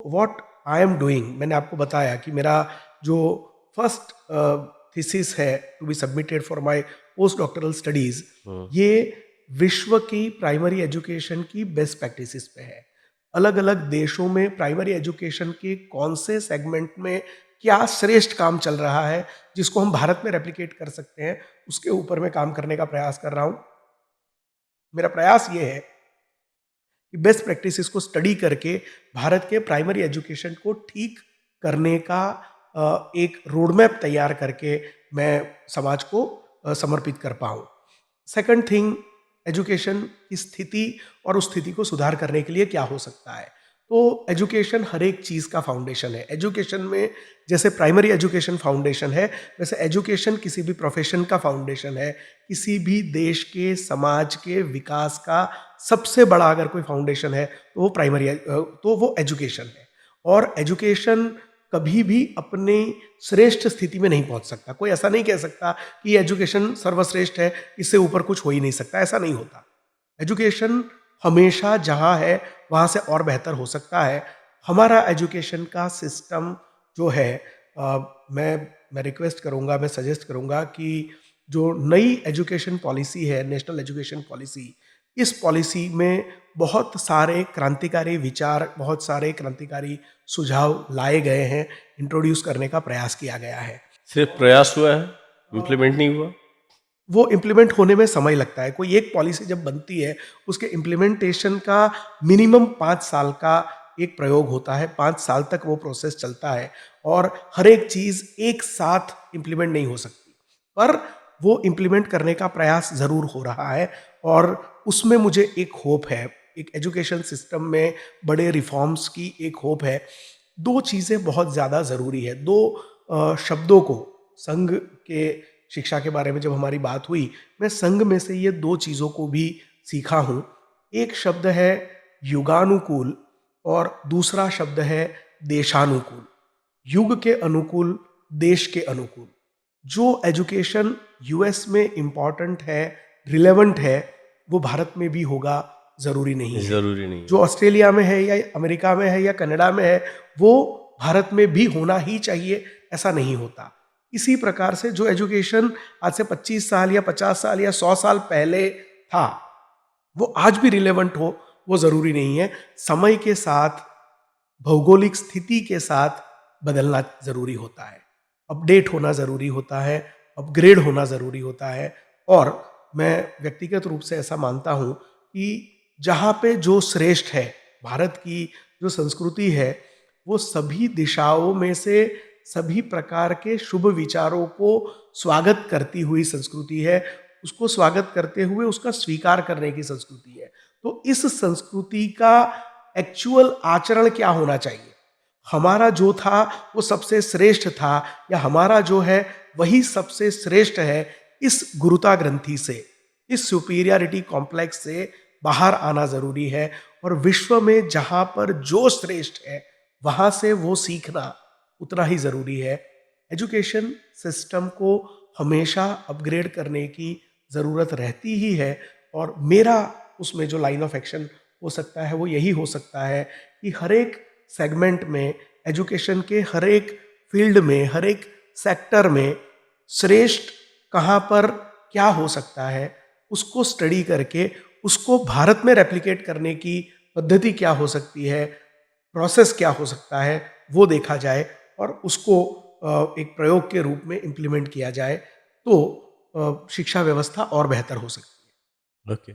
What I am doing, मैंने आपको बताया कि मेरा जो फर्स्ट थीसिस है to be submitted for my post doctoral studies, ये विश्व की प्राइमरी एजुकेशन की बेस्ट प्रैक्टिसेस पे है। अलग अलग देशों में प्राइमरी एजुकेशन के कौन से सेगमेंट में क्या श्रेष्ठ काम चल रहा है जिसको हम भारत में रेप्लिकेट कर सकते हैं, उसके ऊपर मैं काम करने का प्रयास कर रहा हूं। मेरा प्रयास ये है कि बेस्ट प्रैक्टिसेस को स्टडी करके भारत के प्राइमरी एजुकेशन को ठीक करने का एक रोड मैप तैयार करके मैं समाज को समर्पित कर पाऊँ। सेकंड थिंग, एजुकेशन की स्थिति और उस स्थिति को सुधार करने के लिए क्या हो सकता है। तो एजुकेशन हर एक चीज़ का फाउंडेशन है। एजुकेशन में जैसे प्राइमरी एजुकेशन फाउंडेशन है, वैसे एजुकेशन किसी भी प्रोफेशन का फाउंडेशन है। किसी भी देश के समाज के विकास का सबसे बड़ा अगर कोई फाउंडेशन है तो वो तो वो एजुकेशन है। और एजुकेशन कभी भी अपनी श्रेष्ठ स्थिति में नहीं पहुंच सकता। कोई ऐसा नहीं कह सकता कि एजुकेशन सर्वश्रेष्ठ है, इससे ऊपर कुछ हो ही नहीं सकता, ऐसा नहीं होता। एजुकेशन हमेशा जहाँ है वहाँ से और बेहतर हो सकता है। हमारा एजुकेशन का सिस्टम जो है, मैं रिक्वेस्ट करूँगा, मैं सजेस्ट करूँगा कि जो नई एजुकेशन पॉलिसी है, नेशनल एजुकेशन पॉलिसी, इस पॉलिसी में बहुत सारे क्रांतिकारी विचार, बहुत सारे क्रांतिकारी सुझाव लाए गए हैं, इंट्रोड्यूस करने का प्रयास किया गया है। सिर्फ प्रयास हुआ है, इम्प्लीमेंट नहीं हुआ? वो इम्प्लीमेंट होने में समय लगता है। कोई एक पॉलिसी जब बनती है, उसके इम्प्लीमेंटेशन का मिनिमम 5 साल का एक प्रयोग होता है। 5 साल तक वो प्रोसेस चलता है और हर एक चीज़ एक साथ इम्प्लीमेंट नहीं हो सकती। पर वो इम्प्लीमेंट करने का प्रयास ज़रूर हो रहा है और उसमें मुझे एक होप है। एक एजुकेशन सिस्टम में बड़े रिफॉर्म्स की एक होप है। 2 चीज़ें बहुत ज़्यादा ज़रूरी है। 2 शब्दों को, संघ के शिक्षा के बारे में जब हमारी बात हुई, मैं संघ में से ये 2 चीज़ों को भी सीखा हूँ। एक शब्द है युगानुकूल और दूसरा शब्द है देशानुकूल। युग के अनुकूल, देश के अनुकूल। जो एजुकेशन यूएस में इम्पॉर्टेंट है, रिलेवेंट है, वो भारत में भी होगा ज़रूरी नहीं है। ज़रूरी नहीं जो है। ऑस्ट्रेलिया में है या अमेरिका में है या कनाडा में है, वो भारत में भी होना ही चाहिए, ऐसा नहीं होता। इसी प्रकार से जो एजुकेशन आज से 25 साल या 50 साल या 100 साल पहले था, वो आज भी रिलेवेंट हो, वो ज़रूरी नहीं है। समय के साथ, भौगोलिक स्थिति के साथ बदलना ज़रूरी होता है, अपडेट होना ज़रूरी होता है, अपग्रेड होना ज़रूरी होता है। और मैं व्यक्तिगत रूप से ऐसा मानता हूँ कि जहाँ पे जो श्रेष्ठ है, भारत की जो संस्कृति है, वो सभी दिशाओं में से सभी प्रकार के शुभ विचारों को स्वागत करती हुई संस्कृति है। उसको स्वागत करते हुए उसका स्वीकार करने की संस्कृति है। तो इस संस्कृति का एक्चुअल आचरण क्या होना चाहिए? हमारा जो था वो सबसे श्रेष्ठ था या हमारा जो है वही सबसे श्रेष्ठ है, इस गुरुता ग्रंथि से, इस सुपीरियरिटी कॉम्प्लेक्स से बाहर आना ज़रूरी है। और विश्व में जहाँ पर जो श्रेष्ठ है, वहाँ से वो सीखना उतना ही ज़रूरी है। एजुकेशन सिस्टम को हमेशा अपग्रेड करने की ज़रूरत रहती ही है और मेरा उसमें जो लाइन ऑफ एक्शन हो सकता है वो यही हो सकता है कि हर एक सेगमेंट में, एजुकेशन के हर एक फील्ड में, हर एक सेक्टर में श्रेष्ठ कहाँ पर क्या हो सकता है, उसको स्टडी करके उसको भारत में रेप्लिकेट करने की पद्धति क्या हो सकती है, प्रोसेस क्या हो सकता है, वो देखा जाए और उसको एक प्रयोग के रूप में इम्प्लीमेंट किया जाए, तो शिक्षा व्यवस्था और बेहतर हो सकती है। ओके।